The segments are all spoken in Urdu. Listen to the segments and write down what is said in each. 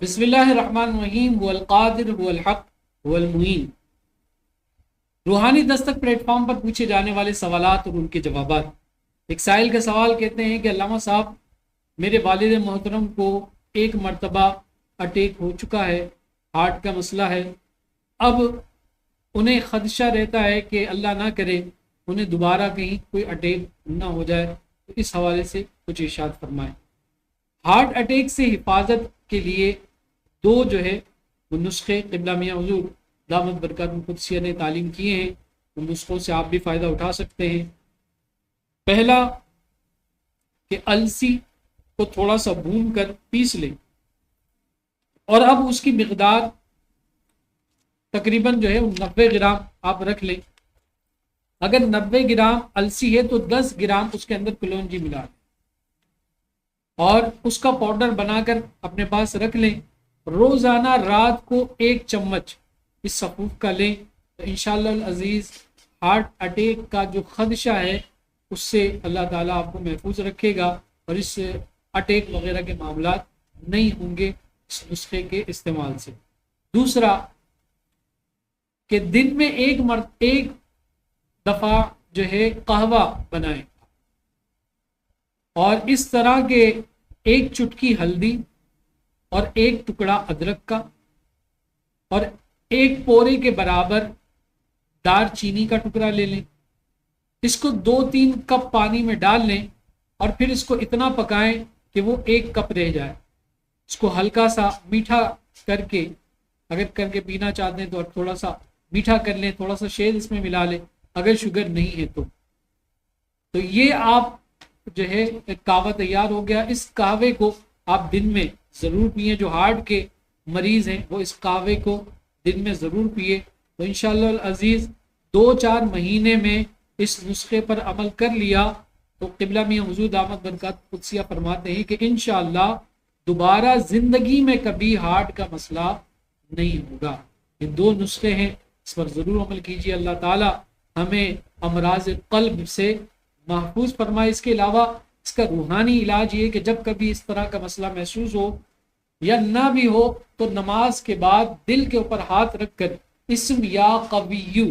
بسم اللہ الرحمن الرحیم، هو القادر هو الحق هو المعین۔ روحانی دستک پلیٹ فارم پر پوچھے جانے والے سوالات اور ان کے جوابات۔ ایک سائل کا سوال کہتے ہیں کہ علامہ صاحب، میرے والد محترم کو ایک مرتبہ اٹیک ہو چکا ہے، ہارٹ کا مسئلہ ہے، اب انہیں خدشہ رہتا ہے کہ اللہ نہ کرے انہیں دوبارہ کہیں کوئی اٹیک نہ ہو جائے، تو اس حوالے سے کچھ ارشاد فرمائیں۔ ہارٹ اٹیک سے حفاظت کے لیے دو جو ہے وہ نسخے قبلہ میاں حضور دامت برکات القدسیہ نے تعلیم کیے ہیں، ان نسخوں سے آپ بھی فائدہ اٹھا سکتے ہیں۔ پہلا کہ السی کو تھوڑا سا بھون کر پیس لیں، اور اب اس کی مقدار تقریباً جو ہے 90 گرام آپ رکھ لیں۔ اگر 90 گرام السی ہے تو 10 گرام اس کے اندر کلونجی ملا لیں اور اس کا پاؤڈر بنا کر اپنے پاس رکھ لیں۔ روزانہ رات کو 1 چمچ اس سفوف کا لیں تو انشاءاللہ العزیز ہارٹ اٹیک کا جو خدشہ ہے اس سے اللہ تعالیٰ آپ کو محفوظ رکھے گا، اور اس سے اٹیک وغیرہ کے معاملات نہیں ہوں گے اس نسخے کے استعمال سے۔ دوسرا کہ دن میں ایک دفعہ جو ہے قہوہ بنائیں، اور اس طرح کے 1 چٹکی ہلدی اور 1 ٹکڑا ادرک کا اور 1 پورے کے برابر دار چینی کا ٹکڑا لے لیں، اس کو 2-3 کپ پانی میں ڈال لیں، اور پھر اس کو اتنا پکائیں کہ وہ 1 کپ رہ جائے۔ اس کو ہلکا سا میٹھا کر کے، اگر کر کے پینا چاہتے ہیں تو تھوڑا سا میٹھا کر لیں، تھوڑا سا شہد اس میں ملا لیں اگر شوگر نہیں ہے تو یہ آپ جو ہے ایک قہوہ تیار ہو گیا۔ اس قہوے کو آپ دن میں ضرور پئیں، جو ہارٹ کے مریض ہیں وہ اس قہوے کو دن میں ضرور پیے، تو انشاءاللہ العزیز 2-4 مہینے میں اس نسخے پر عمل کر لیا تو قبلہ میاں حضور دامت برکات قدسیہ فرماتے ہیں کہ انشاءاللہ دوبارہ زندگی میں کبھی ہارٹ کا مسئلہ نہیں ہوگا۔ یہ 2 نسخے ہیں، اس پر ضرور عمل کیجیے۔ اللہ تعالی ہمیں امراض قلب سے محفوظ فرمائے۔ اس کے علاوہ اس کا روحانی علاج یہ کہ جب کبھی اس طرح کا مسئلہ محسوس ہو یا نہ بھی ہو تو نماز کے بعد دل کے اوپر ہاتھ رکھ کر اسم یا قویو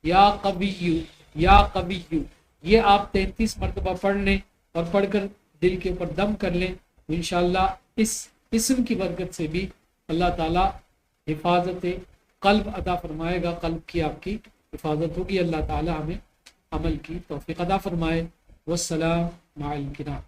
یا قویو یا قویو یہ آپ 33 مرتبہ پڑھ لیں، اور پڑھ کر دل کے اوپر دم کر لیں، انشاءاللہ اس اسم کی برکت سے بھی اللہ تعالی حفاظت قلب عطا فرمائے گا، قلب کی آپ کی حفاظت ہوگی۔ اللہ تعالی ہمیں عمل کی توفیق عطا فرمائے۔ والسلام مع الکرام۔